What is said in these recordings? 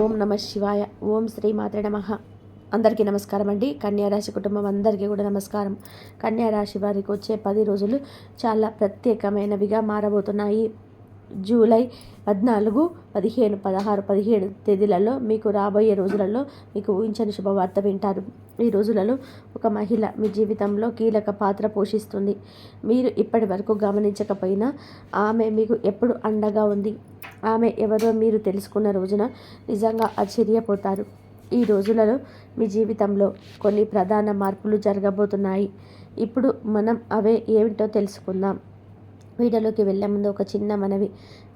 ఓం నమ శివాయ. ఓం శ్రీ మాత్రే నమః. అందరికీ నమస్కారం అండి. కన్యారాశి కుటుంబం అందరికీ కూడా నమస్కారం. కన్యారాశి వారికి వచ్చే 10 రోజులు చాలా ప్రత్యేకమైనవిగా మారబోతున్నాయి. జూలై 14, 15, 16, 17 తేదీలలో మీకు రాబోయే రోజులలో మీకు ఊహించని శుభవార్త వింటారు. ఈ రోజులలో ఒక మహిళ మీ జీవితంలో కీలక పాత్ర పోషిస్తుంది. మీరు ఇప్పటి వరకు గమనించకపోయినా ఆమె మీకు ఎప్పుడు అండగా ఉంది. ఆమె ఎవరో మీరు తెలుసుకున్న రోజున నిజంగా ఆశ్చర్యపోతారు. ఈ రోజులలో మీ జీవితంలో కొన్ని ప్రధాన మార్పులు జరగబోతున్నాయి. ఇప్పుడు మనం అవే ఏమిటో తెలుసుకుందాం. వీడియోలోకి వెళ్ళే ముందు ఒక చిన్న మనవి.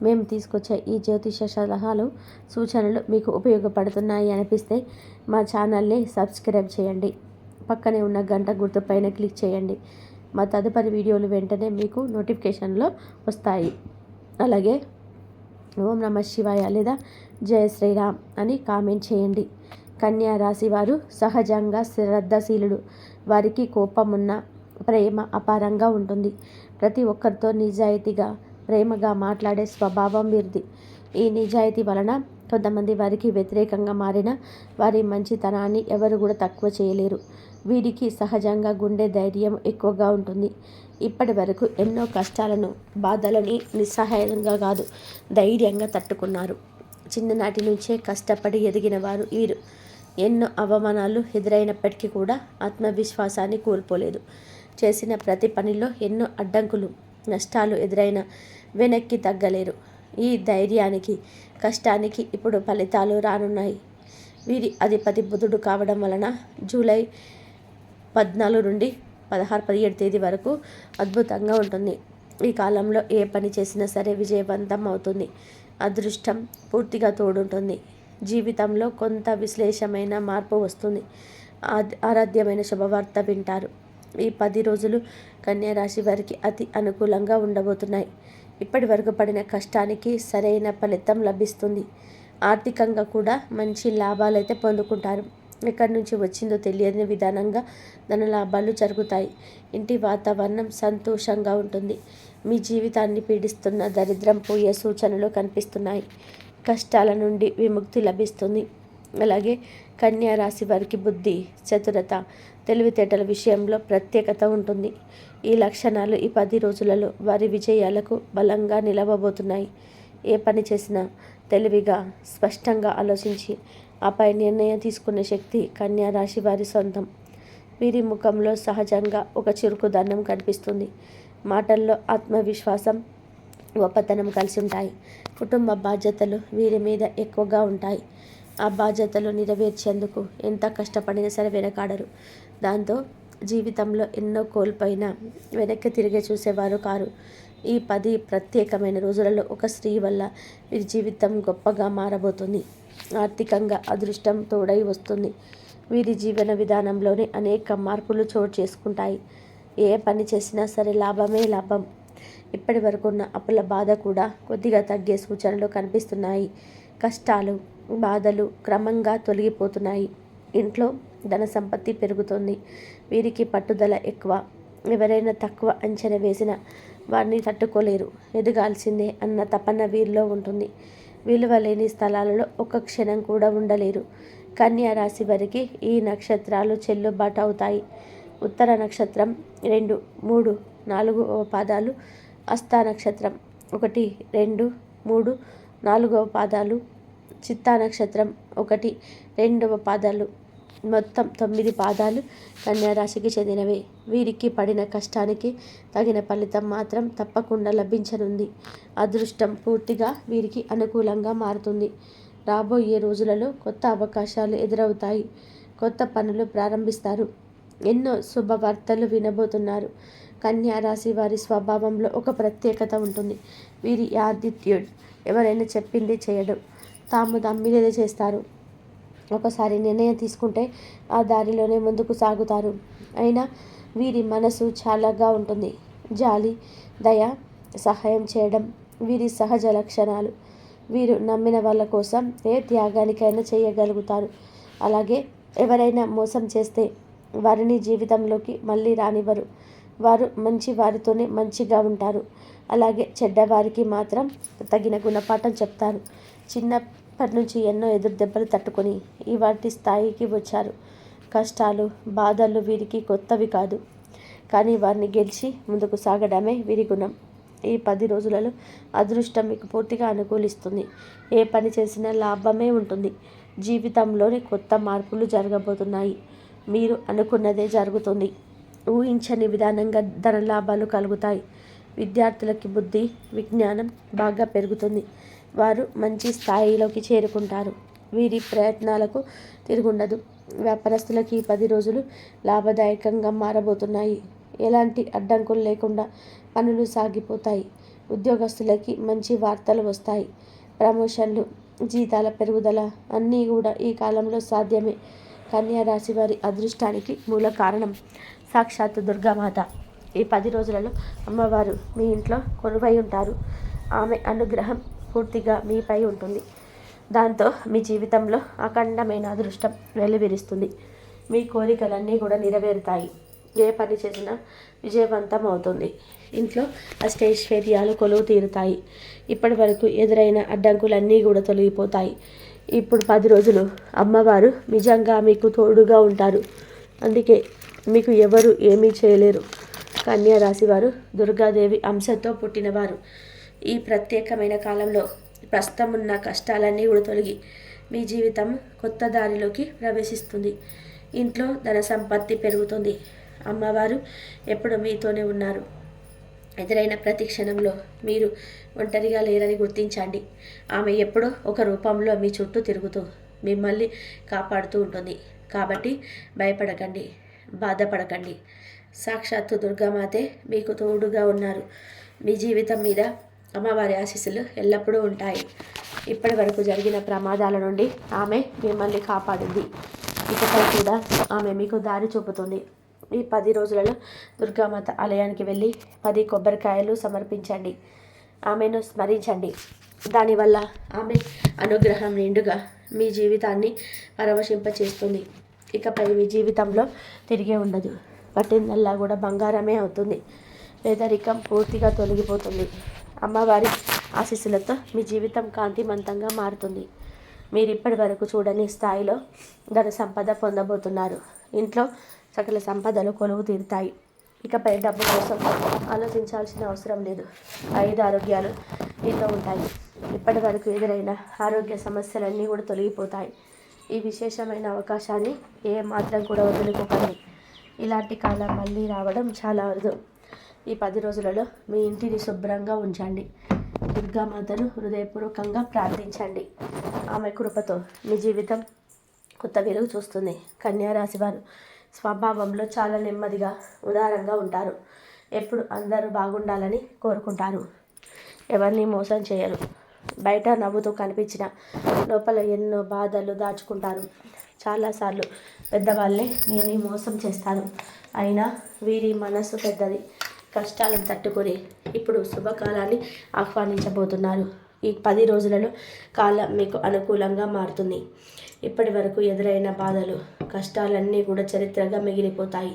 మేము తీసుకొచ్చే ఈ జ్యోతిష సలహాలు, సూచనలు మీకు ఉపయోగపడుతున్నాయి అనిపిస్తే మా ఛానల్ని సబ్స్క్రైబ్ చేయండి. పక్కనే ఉన్న గంట గుర్తుపైన క్లిక్ చేయండి. మా తదుపరి వీడియోలు వెంటనే మీకు నోటిఫికేషన్లో వస్తాయి. అలాగే ఓం నమ శివాయ లేదా జయ శ్రీరామ్ అని కామెంట్ చేయండి. కన్యా రాశి వారు సహజంగా శ్రద్ధశీలుడు. వారికి కోపం ఉన్న ప్రేమ అపారంగా ఉంటుంది. ప్రతి ఒక్కరితో నిజాయితీగా ప్రేమగా మాట్లాడే స్వభావం వీరిది. ఈ నిజాయితీ వలన కొంతమంది వారికి వ్యతిరేకంగా మారిన వారి మంచితనాన్ని ఎవరు కూడా తక్కువ చేయలేరు. వీరికి సహజంగా గుండె ధైర్యం ఎక్కువగా ఉంటుంది. ఇప్పటి వరకు ఎన్నో కష్టాలను, బాధలని నిస్సహాయంగా కాదు, ధైర్యంగా తట్టుకున్నారు. చిన్ననాటి నుంచే కష్టపడి ఎదిగిన వారు వీరు. ఎన్నో అవమానాలు ఎదురైనప్పటికీ కూడా ఆత్మవిశ్వాసాన్ని కోల్పోలేదు. చేసిన ప్రతి పనిలో ఎన్నో అడ్డంకులు, నష్టాలు ఎదురైన వెనక్కి తగ్గలేరు. ఈ ధైర్యానికి, కష్టానికి ఇప్పుడు ఫలితాలు రానున్నాయి. వీరి అధిపతి బుధుడు కావడం వలన జూలై 14 నుండి 16, 17 తేదీ వరకు అద్భుతంగా ఉంటుంది. ఈ కాలంలో ఏ పని చేసినా సరే విజయవంతం అవుతుంది. అదృష్టం పూర్తిగా తోడుంటుంది. జీవితంలో కొంత విశ్లేషమైన మార్పు వస్తుంది. ఆరాధ్యమైన శుభవార్త వింటారు. ఈ 10 రోజులు కన్యారాశి వారికి అతి అనుకూలంగా ఉండబోతున్నాయి. ఇప్పటి వరకు పడిన కష్టానికి సరైన ఫలితం లభిస్తుంది. ఆర్థికంగా కూడా మంచి లాభాలు అయితే పొందుకుంటారు. ఎక్కడి నుంచి వచ్చిందో తెలియని విధానంగా ధన లాభాలు జరుగుతాయి. ఇంటి వాతావరణం సంతోషంగా ఉంటుంది. మీ జీవితాన్ని పీడిస్తున్న దరిద్రం పోయే సూచనలు కనిపిస్తున్నాయి. కష్టాల నుండి విముక్తి లభిస్తుంది. అలాగే కన్యా రాశి వారికి బుద్ధి, చతురత, తెలివితేటల విషయంలో ప్రత్యేకత ఉంటుంది. ఈ లక్షణాలు ఈ 10 రోజులలో వారి విజయాలకు బలంగా నిలవబోతున్నాయి. ఏ పని చేసినా తెలివిగా, స్పష్టంగా ఆలోచించి ఆపై నిర్ణయం తీసుకునే శక్తి కన్యా రాశి వారి సొంతం. వీరి ముఖంలో సహజంగా ఒక చురుకుదనం కనిపిస్తుంది. మాటల్లో ఆత్మవిశ్వాసం, గొప్పతనం కలిసి ఉంటాయి. కుటుంబ బాధ్యతలు వీరి మీద ఎక్కువగా ఉంటాయి. ఆ బాధ్యతలు నెరవేర్చేందుకు ఎంత కష్టపడినా సరే వెనకాడరు. దాంతో జీవితంలో ఎన్నో కోల్పోయినా వెనక్కి తిరిగి చూసేవారు కారు. ఈ 10 ప్రత్యేకమైన రోజులలో ఒక స్త్రీ వల్ల వీరి జీవితం గొప్పగా మారబోతుంది. ఆర్థికంగా అదృష్టం తోడై వస్తుంది. వీరి జీవన విధానంలోనే అనేక మార్పులు చోటు చేసుకుంటాయి. ఏ పని చేసినా సరే లాభమే లాభం. ఇప్పటి వరకు ఉన్న అప్పుల బాధ కూడా కొద్దిగా తగ్గే సూచనలు కనిపిస్తున్నాయి. కష్టాలు, బాధలు క్రమంగా తొలగిపోతున్నాయి. ఇంట్లో ధన సంపత్తి పెరుగుతుంది. వీరికి పట్టుదల ఎక్కువ. ఎవరైనా తక్కువ అంచనా వేసినా వారిని తట్టుకోలేరు. ఎదగాల్సిందే అన్న తపన వీరిలో ఉంటుంది. విలువ లేని స్థలాలలో ఒక్క క్షణం కూడా ఉండలేరు. కన్యా రాశి వారికి ఈ నక్షత్రాలు చెల్లుబాటు అవుతాయి. ఉత్తర నక్షత్రం 2, 3, 4వ పాదాలు, హస్త నక్షత్రం 1, 2, 3, 4వ పాదాలు, చిత్తా నక్షత్రం 1, 2వ పాదాలు, మొత్తం 9 పాదాలు కన్యారాశికి చెందినవే. వీరికి పడిన కష్టానికి తగిన ఫలితం మాత్రం తప్పకుండా లభించనుంది. అదృష్టం పూర్తిగా వీరికి అనుకూలంగా మారుతుంది. రాబోయే రోజులలో కొత్త అవకాశాలు ఎదురవుతాయి. కొత్త పనులు ప్రారంభిస్తారు. ఎన్నో శుభవార్తలు వినబోతున్నారు. కన్యా రాశి వారి స్వభావంలో ఒక ప్రత్యేకత ఉంటుంది. వీరి యాటిట్యూడ్ ఎవరైనా చెప్పింది చేయడం, తాము నమ్మినదే చేస్తారు. ఒకసారి నిర్ణయం తీసుకుంటే ఆ దారిలోనే ముందుకు సాగుతారు. అయినా వీరి మనసు చాలాగా ఉంటుంది. జాలి, దయ, సహాయం చేయడం వీరి సహజ లక్షణాలు. వీరు నమ్మిన వాళ్ళ కోసం ఏ త్యాగానికైనా చేయగలుగుతారు. అలాగే ఎవరైనా మోసం చేస్తే వారిని జీవితంలోకి మళ్ళీ రానివ్వరు. వారు మంచి వారితోనే మంచిగా ఉంటారు. అలాగే చెడ్డవారికి మాత్రం తగిన గుణపాఠం చెప్తారు. చిన్న ఇప్పటి నుంచి ఎన్నో ఎదురు దెబ్బలు తట్టుకొని ఇవాటి స్థాయికి వచ్చారు. కష్టాలు బాధలు వీరికి కొత్తవి కాదు, కానీ వారిని గెలిచి ముందుకు సాగడమే వీరి గుణం. ఈ 10 రోజులలో అదృష్టం మీకు పూర్తిగా అనుకూలిస్తుంది. ఏ పని చేసినా లాభమే ఉంటుంది. జీవితంలోని కొత్త మార్పులు జరగబోతున్నాయి. మీరు అనుకున్నదే జరుగుతుంది. ఊహించని విధానంగా ధన లాభాలు కలుగుతాయి. విద్యార్థులకి బుద్ధి విజ్ఞానం బాగా పెరుగుతుంది. వారు మంచి స్థాయిలోకి చేరుకుంటారు. వీరి ప్రయత్నాలకు తిరుగుండదు. వ్యాపారస్తులకి ఈ 10 రోజులు లాభదాయకంగా మారబోతున్నాయి. ఎలాంటి అడ్డంకులు లేకుండా పనులు సాగిపోతాయి. ఉద్యోగస్తులకి మంచి వార్తలు వస్తాయి. ప్రమోషన్లు, జీతాల పెరుగుదల అన్నీ కూడా ఈ కాలంలో సాధ్యమే. కన్యా రాశి వారి అదృష్టానికి మూల కారణం సాక్షాత్తు దుర్గామాత. ఈ 10 రోజులలో అమ్మవారు మీ ఇంట్లో కొలువై ఉంటారు. ఆమె అనుగ్రహం పూర్తిగా మీపై ఉంటుంది. దాంతో మీ జీవితంలో అఖండమైన అదృష్టం వెలువరిస్తుంది. మీ కోరికలన్నీ కూడా నెరవేరుతాయి. ఏ పని చేసినా విజయవంతం అవుతుంది. ఇంట్లో అష్టైశ్వర్యాలు కొలువు తీరుతాయి. ఇప్పటి వరకు ఎదురైన అడ్డంకులన్నీ కూడా తొలగిపోతాయి. ఇప్పుడు 10 రోజులు అమ్మవారు నిజంగా మీకు తోడుగా ఉంటారు. అందుకే మీకు ఎవరు ఏమీ చేయలేరు. కన్యా రాశి వారు దుర్గాదేవి అంశతో పుట్టినవారు. ఈ ప్రత్యేకమైన కాలంలో ప్రస్తుతం ఉన్న కష్టాలన్నీ కూడా తొలగి మీ జీవితం కొత్త దారిలోకి ప్రవేశిస్తుంది. ఇంట్లో ధన సంపత్తి పెరుగుతుంది. అమ్మవారు ఎప్పుడు మీతోనే ఉన్నారు. ఎదురైన ప్రతి క్షణంలో మీరు ఒంటరిగా లేరని గుర్తించండి. ఆమె ఎప్పుడో ఒక రూపంలో మీ చుట్టూ తిరుగుతూ మిమ్మల్ని కాపాడుతూ ఉంటుంది. కాబట్టి భయపడకండి, బాధపడకండి. సాక్షాత్తు దుర్గామాతే మీకు తోడుగా ఉన్నారు. మీ జీవితం మీద అమ్మవారి ఆశీస్సులు ఎల్లప్పుడూ ఉంటాయి. ఇప్పటి వరకు జరిగిన ప్రమాదాల నుండి ఆమె మిమ్మల్ని కాపాడింది. ఇకపై కూడా ఆమె మీకు దారి చూపుతుంది. ఈ 10 రోజులలో దుర్గామాత ఆలయానికి వెళ్ళి 10 కొబ్బరికాయలు సమర్పించండి. ఆమెను స్మరించండి. దానివల్ల ఆమె అనుగ్రహం నిండుగా మీ జీవితాన్ని పరవశింపచేస్తుంది. ఇకపై మీ జీవితంలో తిరిగే ఉండదు. పట్టిందల్లా కూడా బంగారమే అవుతుంది. పేదరికం పూర్తిగా తొలగిపోతుంది. అమ్మవారి ఆశీస్సులతో మీ జీవితం కాంతిమంతంగా మారుతుంది. మీరు ఇప్పటి వరకు చూడని స్థాయిలో ధన సంపద పొందబోతున్నారు. ఇంట్లో సకల సంపదలు కొలువు తీరుతాయి. ఇకపై డబ్బు కోసం ఆలోచించాల్సిన అవసరం లేదు. 5 ఆరోగ్యాలు ఇంట్లో ఉంటాయి. ఇప్పటి వరకు ఎదురైన ఆరోగ్య సమస్యలన్నీ కూడా తొలగిపోతాయి. ఈ విశేషమైన అవకాశాన్ని ఏ మాత్రం కూడా వదులుకోకండి. ఇలాంటి కాలం మళ్ళీ రావడం చాలా అరుదు. ఈ 10 రోజులలో మీ ఇంటిని శుభ్రంగా ఉంచండి. దుర్గామాతను హృదయపూర్వకంగా ప్రార్థించండి. ఆమె కృపతో మీ జీవితం కొత్త వెలుగు చూస్తుంది. కన్యా రాశి వారు స్వభావంలో చాలా నెమ్మదిగా ఉదారంగా ఉంటారు. ఎప్పుడు అందరూ బాగుండాలని కోరుకుంటారు. ఎవరిని మోసం చేయరు. బయట నవ్వుతూ కనిపించిన లోపల ఎన్నో బాధలు దాచుకుంటారు. చాలాసార్లు పెద్దవాళ్ళే వీరిని మోసం చేస్తారు. అయినా వీరి మనసు పెద్దది. కష్టాలను తట్టుకొని ఇప్పుడు శుభకాలాన్ని ఆహ్వానించబోతున్నారు. ఈ 10 రోజులలో కాలం మీకు అనుకూలంగా మారుతుంది. ఇప్పటి వరకు ఎదురైన బాధలు కష్టాలన్నీ కూడా చరిత్రగా మిగిలిపోతాయి.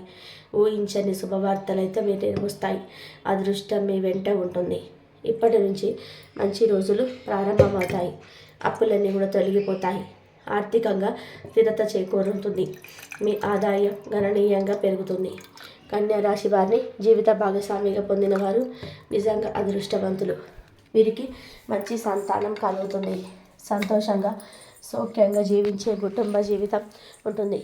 ఊహించని శుభవార్తలైతే మీరు వస్తాయి. అదృష్టం మీ వెంట ఉంటుంది. ఇప్పటి నుంచి మంచి రోజులు ప్రారంభమవుతాయి. అప్పులన్నీ కూడా తొలగిపోతాయి. ఆర్థికంగా స్థిరత చేకూరుతుంది. మీ ఆదాయం గణనీయంగా పెరుగుతుంది. కన్యా రాశి వారిని జీవిత భాగస్వామిగా పొందిన వారు నిజంగా అదృష్టవంతులు. వీరికి మంచి సంతానం కలుగుతుంది. సంతోషంగా సౌఖ్యంగా జీవించే కుటుంబ జీవితం ఉంటుంది.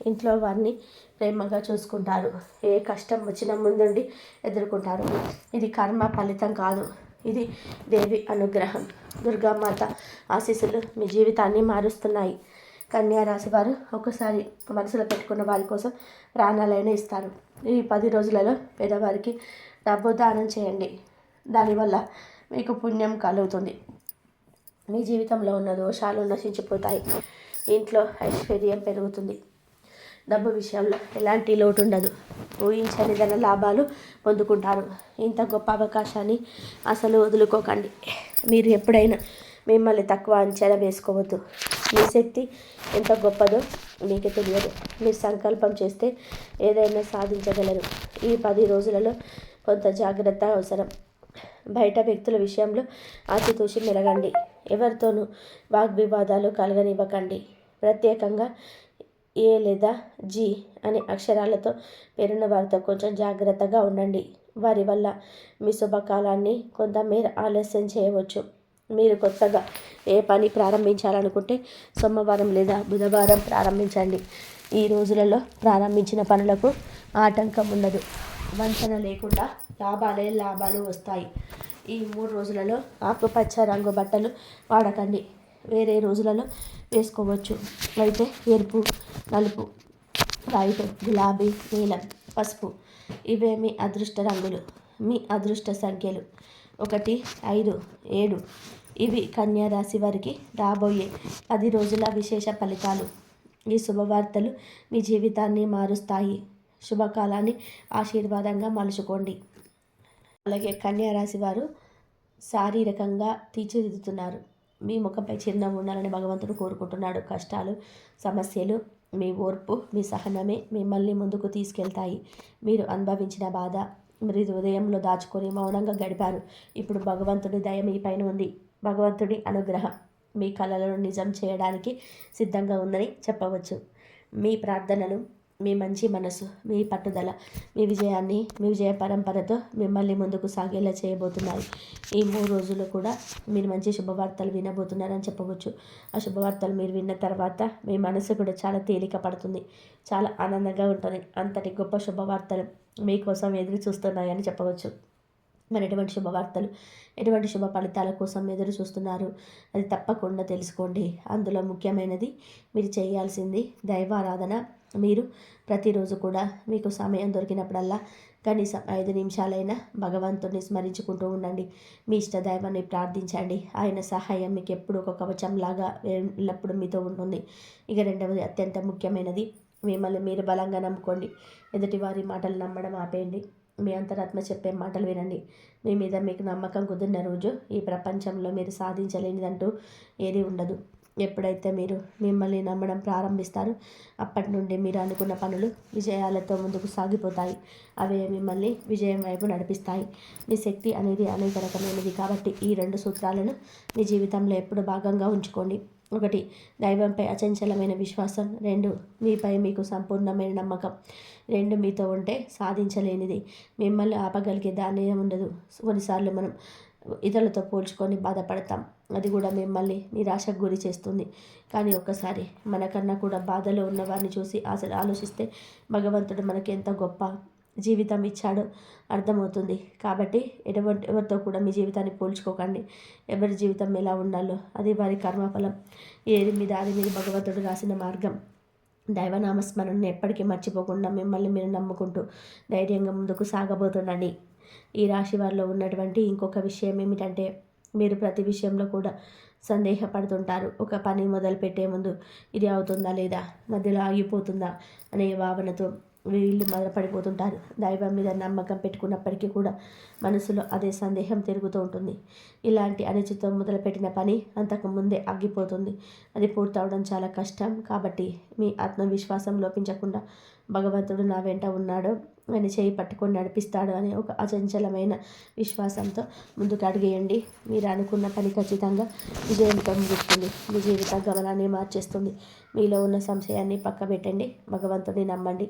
ఇంట్లో వారిని ప్రేమగా చూసుకుంటారు. ఏ కష్టం వచ్చినా ముందుండి ఎదుర్కొంటారు. ఇది కర్మ ఫలితం కాదు, ఇది దేవి అనుగ్రహం. దుర్గామాత ఆశీస్సులు మీ జీవితాన్ని మారుస్తున్నాయి. కన్యా రాశి వారు ఒకసారి మనసులో పెట్టుకున్న వారి కోసం ప్రాణాలైనా ఇస్తారు. ఈ 10 రోజులలో పేదవారికి డబ్బు దానం చేయండి. దానివల్ల మీకు పుణ్యం కలుగుతుంది. మీ జీవితంలో ఉన్న దోషాలు నశించిపోతాయి. ఇంట్లో ఐశ్వర్యం పెరుగుతుంది. డబ్బు విషయంలో ఎలాంటి లోటు ఉండదు. ఊహించని ధన లాభాలు పొందుకుంటారు. ఇంత గొప్ప అవకాశాన్ని అసలు వదులుకోకండి. మీరు ఎప్పుడైనా మిమ్మల్ని తక్కువ అంచనా వేసుకోవద్దు. మీ శక్తి ఎంత గొప్పదో మీకే తెలియదు. మీరు సంకల్పం చేస్తే ఏదైనా సాధించగలరు. ఈ 10 రోజులలో కొంత జాగ్రత్త అవసరం. బయట వ్యక్తుల విషయంలో ఆచితూచి మెలగండి. ఎవరితోనూ వాగ్వివాదాలు కలగనివ్వకండి. ప్రత్యేకంగా ఏ లేదా జీ అనే అక్షరాలతో పేరున్న వారితో కొంచెం జాగ్రత్తగా ఉండండి. వారి వల్ల మీ శుభకాలాన్ని కొంతమేర ఆలస్యం చేయవచ్చు. మీరు కొత్తగా ఏ పని ప్రారంభించాలనుకుంటే సోమవారం లేదా బుధవారం ప్రారంభించండి. ఈ రోజులలో ప్రారంభించిన పనులకు ఆటంకం ఉండదు. వంచన లేకుండా లాభాలు వస్తాయి. ఈ 3 రోజులలో ఆకుపచ్చ రంగు బట్టలు వాడకండి. వేరే రోజులలో వేసుకోవచ్చు. అయితే ఎరుపు, నలుపు, వైట్, గులాబీ, నీలం, పసుపు ఇవే మీ అదృష్ట రంగులు. మీ అదృష్ట సంఖ్యలు 1, 5, 7. ఇవి కన్యా రాశి వారికి రాబోయే 10 రోజుల విశేష ఫలితాలు. ఈ శుభవార్తలు మీ జీవితాన్ని మారుస్తాయి. శుభకాలాన్ని ఆశీర్వాదంగా మలుచుకోండి. అలాగే కన్యా రాశి వారు శారీరకంగా తీర్చిదిద్దుతున్నారు. మీ ముఖంపై చిరునవ్వు ఉండాలని భగవంతుడు కోరుకుంటున్నాడు. కష్టాలు, సమస్యలు, మీ ఓర్పు, మీ సహనమే మిమ్మల్ని ముందుకు తీసుకెళ్తాయి. మీరు అనుభవించిన బాధ మీరు హృదయంలో దాచుకొని మౌనంగా గడిపారు. ఇప్పుడు భగవంతుడి దయ మీ పైన ఉంది. భగవంతుడి అనుగ్రహం మీ కలలను నిజం చేయడానికి సిద్ధంగా ఉందని చెప్పవచ్చు. మీ ప్రార్థనలు, మీ మంచి మనసు, మీ పట్టుదల మీ విజయ పరంపరతో మిమ్మల్ని ముందుకు సాగేలా చేయబోతున్నాయి. ఈ 3 రోజులు కూడా మీరు మంచి శుభవార్తలు వినబోతున్నారని చెప్పవచ్చు. ఆ శుభవార్తలు మీరు విన్న తర్వాత మీ మనసు కూడా చాలా తేలిక పడుతుంది. చాలా ఆనందంగా ఉంటుంది. అంతటి గొప్ప శుభవార్తలు మీకోసం ఎదురు చూస్తున్నాయని చెప్పవచ్చు. మరి ఎటువంటి శుభవార్తలు, ఎటువంటి శుభ ఫలితాల కోసం ఎదురు చూస్తున్నారు అది తప్పకుండా తెలుసుకోండి. అందులో ముఖ్యమైనది మీరు చేయాల్సింది దైవారాధన. మీరు ప్రతిరోజు కూడా మీకు సమయం దొరికినప్పుడల్లా కనీసం 5 నిమిషాలైనా భగవంతుడిని స్మరించుకుంటూ ఉండండి. మీ ఇష్ట దైవాన్ని ప్రార్థించండి. ఆయన సహాయం మీకు ఎప్పుడు ఒక కవచంలాగా ఎల్లప్పుడూ మీతో ఉంటుంది. ఇక రెండవది అత్యంత ముఖ్యమైనది, మిమ్మల్ని మీరు బలంగా నమ్ముకోండి. ఎదుటి వారి మాటలు నమ్మడం ఆపేయండి. మీ అంతరాత్మ చెప్పే మాటలు వినండి. మీ మీద మీకు నమ్మకం కుదిరిన రోజు ఈ ప్రపంచంలో మీరు సాధించలేనిదంటూ ఏదీ ఉండదు. ఎప్పుడైతే మీరు మిమ్మల్ని నమ్మడం ప్రారంభిస్తారో అప్పటి నుండి మీరు అనుకున్న పనులు విజయాలతో ముందుకు సాగిపోతాయి. అవే మిమ్మల్ని విజయం వైపు నడిపిస్తాయి. మీ శక్తి అనేది అనేక రకమైనది. కాబట్టి ఈ 2 సూత్రాలను మీ జీవితంలో ఎప్పుడు భాగంగా ఉంచుకోండి. 1, దైవంపై అచంచలమైన విశ్వాసం. 2, మీపై మీకు సంపూర్ణమైన నమ్మకం. 2 మీతో ఉంటే సాధించలేనిది మిమ్మల్ని ఆపగలిగే దాని ఉండదు. కొన్నిసార్లు మనం ఇతరులతో పోల్చుకొని బాధపడతాం. అది కూడా మిమ్మల్ని నిరాశకు గురి చేస్తుంది. కానీ ఒక్కసారి మనకన్నా కూడా బాధలో ఉన్న వారిని చూసి ఆలోచిస్తే భగవంతుడు మనకి ఎంత గొప్ప జీవితం ఇచ్చాడో అర్థమవుతుంది. కాబట్టి ఎవరితో కూడా మీ జీవితాన్ని పోల్చుకోకండి. ఎవరి జీవితం ఎలా ఉండాలో అది వారి కర్మఫలం. ఏది మీద అది మీద భగవంతుడు రాసిన మార్గం. దైవనామస్మరణను ఎప్పటికీ మర్చిపోకుండా మిమ్మల్ని మీరు నమ్ముకుంటూ ధైర్యంగా ముందుకు సాగబోతుండండి. ఈ రాశి వారిలో ఉన్నటువంటి ఇంకొక విషయం ఏమిటంటే మీరు ప్రతి విషయంలో కూడా సందేహపడుతుంటారు. ఒక పని మొదలుపెట్టే ముందు ఇది అవుతుందా లేదా, మధ్యలో ఆగిపోతుందా అనే భావనతో వీళ్ళు మొదలుపడిపోతుంటారు. దైవం మీద నమ్మకం పెట్టుకున్నప్పటికీ కూడా మనసులో అదే సందేహం తిరుగుతూ ఉంటుంది. ఇలాంటి అనిశ్చితం మొదలుపెట్టిన పని అంతకుముందే ఆగిపోతుంది. అది పూర్తవడం చాలా కష్టం. కాబట్టి మీ ఆత్మవిశ్వాసం లోపించకుండా భగవంతుడు నా వెంట ఉన్నాడు, ఆయన చేయి పట్టుకొని నడిపిస్తాడు అనే ఒక అచంచలమైన విశ్వాసంతో ముందుకు అడిగేయండి. మీరు అనుకున్న పని ఖచ్చితంగా విజయంతో ముగుస్తుంది. మీ జీవిత గమనాన్ని మార్చేస్తుంది. మీలో ఉన్న సంశయాన్ని పక్కబెట్టండి. భగవంతుడిని నమ్మండి.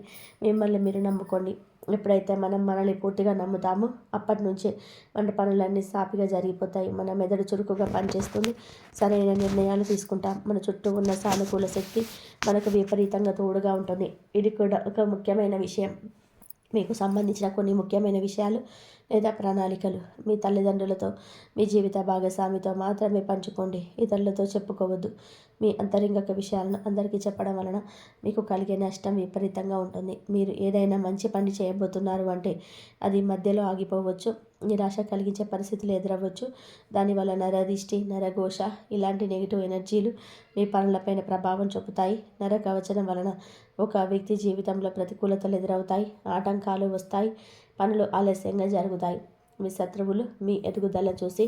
మిమ్మల్ని మీరు నమ్ముకోండి. ఎప్పుడైతే మనం మనల్ని పూర్తిగా నమ్ముతామో అప్పటి నుంచే మన పనులన్నీ సాఫీగా జరిగిపోతాయి. మన మెదడు చురుకుగా పనిచేస్తుంది. సరైన నిర్ణయాలు తీసుకుంటాం. మన చుట్టూ ఉన్న సానుకూల శక్తి మనకు విపరీతంగా తోడుగా ఉంటుంది. ఇది కూడా ఒక ముఖ్యమైన విషయం. మీకు సంబంధించిన కొన్ని ముఖ్యమైన విషయాలు లేదా ప్రణాళికలు మీ తల్లిదండ్రులతో, మీ జీవిత భాగస్వామితో మాత్రమే పంచుకోండి. ఇతరులతో చెప్పుకోవద్దు. మీ అంతరంగిక విషయాలను అందరికీ చెప్పడం వలన మీకు కలిగే నష్టం విపరీతంగా ఉంటుంది. మీరు ఏదైనా మంచి పని చేయబోతున్నారు అంటే అది మధ్యలో ఆగిపోవచ్చు. నిరాశ కలిగించే పరిస్థితులు ఎదురవ్వచ్చు. దానివల్ల నరదిష్టి, నరఘోష ఇలాంటి నెగిటివ్ ఎనర్జీలు మీ పనులపైన ప్రభావం చూపుతాయి. నరకవచనం వలన ఒక వ్యక్తి జీవితంలో ప్రతికూలతలు ఎదురవుతాయి. ఆటంకాలు వస్తాయి. పనులు ఆలస్యంగా జరుగుతాయి. మీ శత్రువులు మీ ఎదుగుదల చూసి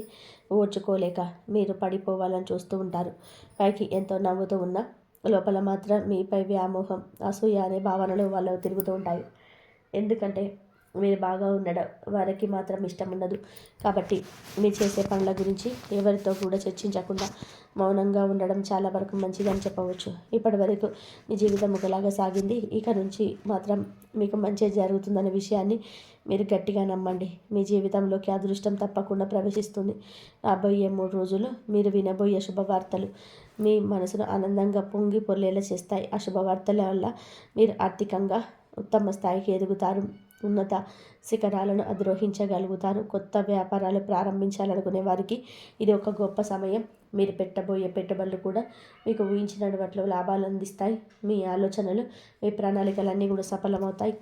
ఓర్చుకోలేక మీరు పడిపోవాలని చూస్తూ ఉంటారు. పైకి ఎంతో నవ్వుతూ ఉన్నా లోపల మాత్రం మీపై వ్యామోహం, అసూయ అనే భావనలు వాళ్ళు తిరుగుతూ ఉంటాయి. ఎందుకంటే మీరు బాగా ఉండడం వారికి మాత్రం ఇష్టం ఉండదు. కాబట్టి మీరు చేసే పనుల గురించి ఎవరితో కూడా చర్చించకుండా మౌనంగా ఉండడం చాలా వరకు మంచిదని చెప్పవచ్చు. ఇప్పటి వరకు మీ జీవితం ఒకలాగా సాగింది. ఇక నుంచి మాత్రం మీకు మంచి జరుగుతుందనే విషయాన్ని మీరు గట్టిగా నమ్మండి. మీ జీవితంలోకి అదృష్టం తప్పకుండా ప్రవేశిస్తుంది. రాబోయే 3 రోజులు మీరు వినబోయే శుభవార్తలు మీ మనసును ఆనందంగా పొంగి పొర్లేలా చేస్తాయి. ఆ శుభవార్తల వల్ల మీరు ఆర్థికంగా ఉత్తమ స్థాయికి ఎదుగుతారు. ఉన్నత శిఖరాలను అధిరోహించగలుగుతారు. కొత్త వ్యాపారాలు ప్రారంభించాలనుకునే వారికి ఇది ఒక గొప్ప సమయం. మీరు పెట్టబోయే పెట్టుబడులు కూడా మీకు ఊహించిన వాటిలో లాభాలు అందిస్తాయి. మీ ఆలోచనలు, మీ ప్రణాళికలన్నీ కూడా సఫలమవుతాయి.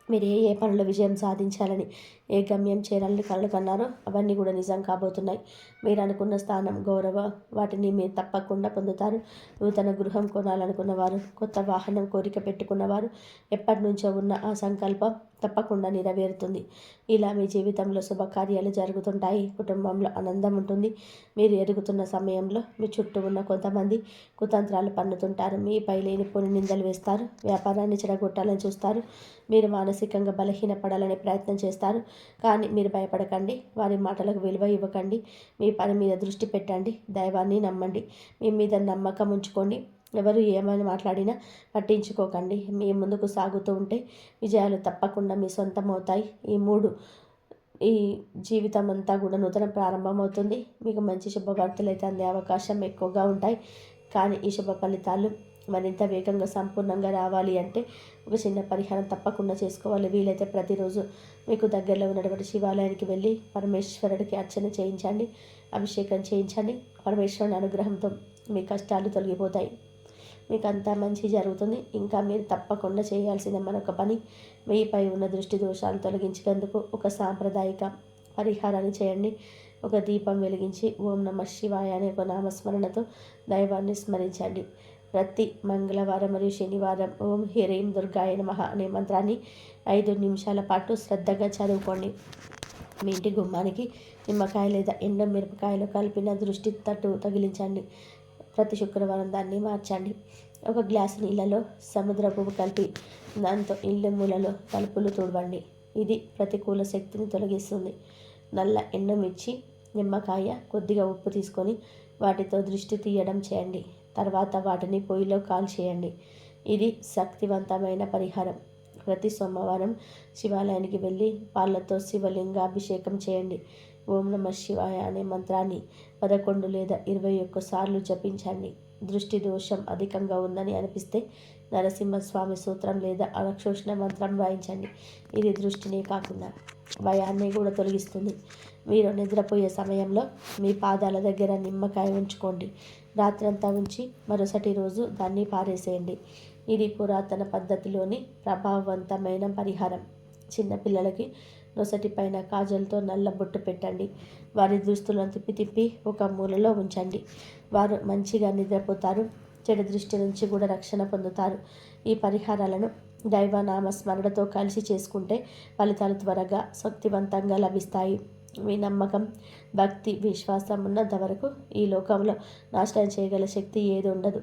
మీరు ఏ పనుల విజయం సాధించాలని, ఏ గమ్యం చేరాలని కలలు కన్నారో అవన్నీ కూడా నిజం కాబోతున్నాయి. మీరు అనుకున్న స్థానం, గౌరవ వాటిని మీరు తప్పకుండా పొందుతారు. నూతన గృహం కొనాలనుకున్నవారు, కొత్త వాహనం కోరిక పెట్టుకున్నవారు, ఎప్పటి నుంచో ఉన్న ఆ సంకల్పం తప్పకుండా నెరవేరుతుంది. ఇలా మీ జీవితంలో శుభకార్యాలు జరుగుతుంటాయి. కుటుంబంలో ఆనందం ఉంటుంది. మీరు ఎదుగుతున్న సమయంలో మీ చుట్టూ ఉన్న కొంతమంది కుతంత్రాలు పన్నుతుంటారు. మీపై లేనిపోని నిందలు వేస్తారు. వ్యాపారాన్ని చెడగొట్టాలని చూస్తారు. మీరు మానసికంగా బలహీనపడాలనే ప్రయత్నం చేస్తారు. కానీ మీరు భయపడకండి. వారి మాటలకు విలువ ఇవ్వకండి. మీ పని మీద దృష్టి పెట్టండి. దైవాన్ని నమ్మండి. మీ మీద నమ్మకం ఉంచుకోండి. ఎవరు ఏమని మాట్లాడినా పట్టించుకోకండి. మీ ముందుకు సాగుతూ ఉంటే విజయాలు తప్పకుండా మీ సొంతం అవుతాయి. ఈ జీవితం అంతా కూడా నూతన ప్రారంభమవుతుంది. మీకు మంచి శుభవార్తలు అయితే అందే అవకాశం ఎక్కువగా ఉంటాయి. కానీ ఈ శుభ ఫలితాలు మరింత వేగంగా సంపూర్ణంగా రావాలి అంటే ఒక చిన్న పరిహారం తప్పకుండా చేసుకోవాలి. వీలైతే ప్రతిరోజు మీకు దగ్గరలో ఉన్నటువంటి శివాలయానికి వెళ్ళి పరమేశ్వరుడికి అర్చన చేయించండి, అభిషేకం చేయించండి. పరమేశ్వరుని అనుగ్రహంతో మీ కష్టాలు తొలగిపోతాయి. మీకు అంతా మంచి జరుగుతుంది. ఇంకా మీరు తప్పకుండా చేయాల్సిన మరొక పని, మీపై ఉన్న దృష్టి దోషాలు తొలగించేందుకు ఒక సాంప్రదాయిక పరిహారాన్ని చేయండి. ఒక దీపం వెలిగించి ఓం నమః శివాయ అనే ఒక నామస్మరణతో దైవాన్ని స్మరించండి. ప్రతి మంగళవారం మరియు శనివారం ఓం హ్రీం దుర్గాయ నమః అనే మంత్రాన్ని 5 నిమిషాల పాటు శ్రద్ధగా చదువుకోండి. మీ ఇంటి గుమ్మానికి నిమ్మకాయ లేదా ఎండు మిరపకాయలు కలిపిన దృష్టి తట్టు తగిలించండి. ప్రతి శుక్రవారం దాన్ని మార్చండి. ఒక గ్లాసు నీళ్ళలో సముద్ర పువ్వు కలిపి దాంతో ఇల్లు మూలలో తలుపులు తుడవండి. ఇది ప్రతికూల శక్తిని తొలగిస్తుంది. నల్ల ఎండుమిర్చి, నిమ్మకాయ, కొద్దిగా ఉప్పు తీసుకొని వాటితో దృష్టి తీయడం చేయండి. తర్వాత వాటిని పొయ్యిలో కాల్చేయండి. ఇది శక్తివంతమైన పరిహారం. ప్రతి సోమవారం శివాలయానికి వెళ్ళి పాలతో శివలింగాభిషేకం చేయండి. ఓం నమః శివాయ అనే మంత్రాన్ని 11 లేదా 21 సార్లు జపించండి. దృష్టి దోషం అధికంగా ఉందని అనిపిస్తే నరసింహస్వామి సూత్రం లేదా అలక్షోష్ణ మంత్రం వాయించండి. ఇది దృష్టినే కాకుండా భయాన్ని కూడా తొలగిస్తుంది. మీరు నిద్రపోయే సమయంలో మీ పాదాల దగ్గర నిమ్మకాయ ఉంచుకోండి. రాత్రంతా ఉంచి మరుసటి రోజు దాన్ని పారేసేయండి. ఇది పురాతన పద్ధతిలోని ప్రభావవంతమైన పరిహారం. చిన్నపిల్లలకి నొసటి పైన కాజల్తో నల్ల బొట్టు పెట్టండి. వారి దుస్తులను తిప్పి తిప్పి ఒక మూలలో ఉంచండి. వారు మంచిగా నిద్రపోతారు. చెడు దృష్టి నుంచి కూడా రక్షణ పొందుతారు. ఈ పరిహారాలను దైవనామ స్మరణతో కలిసి చేసుకుంటే ఫలితాలు త్వరగా శక్తివంతంగా లభిస్తాయి. మీ నమ్మకం, భక్తి, విశ్వాసం ఉన్నంత వరకు ఈ లోకంలో నాశనం చేయగల శక్తి ఏది ఉండదు.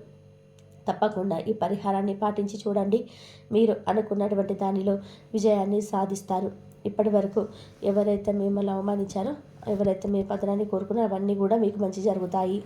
తప్పకుండా ఈ పరిహారాన్ని పాటించి చూడండి. మీరు అనుకున్నటువంటి దానిలో విజయాన్ని సాధిస్తారు. ఇప్పటి వరకు ఎవరైతే మిమ్మల్ని అవమానించారో, ఎవరైతే మీ పతనాన్ని కోరుకున్నారో అవన్నీ కూడా మీకు మంచి జరుగుతాయి.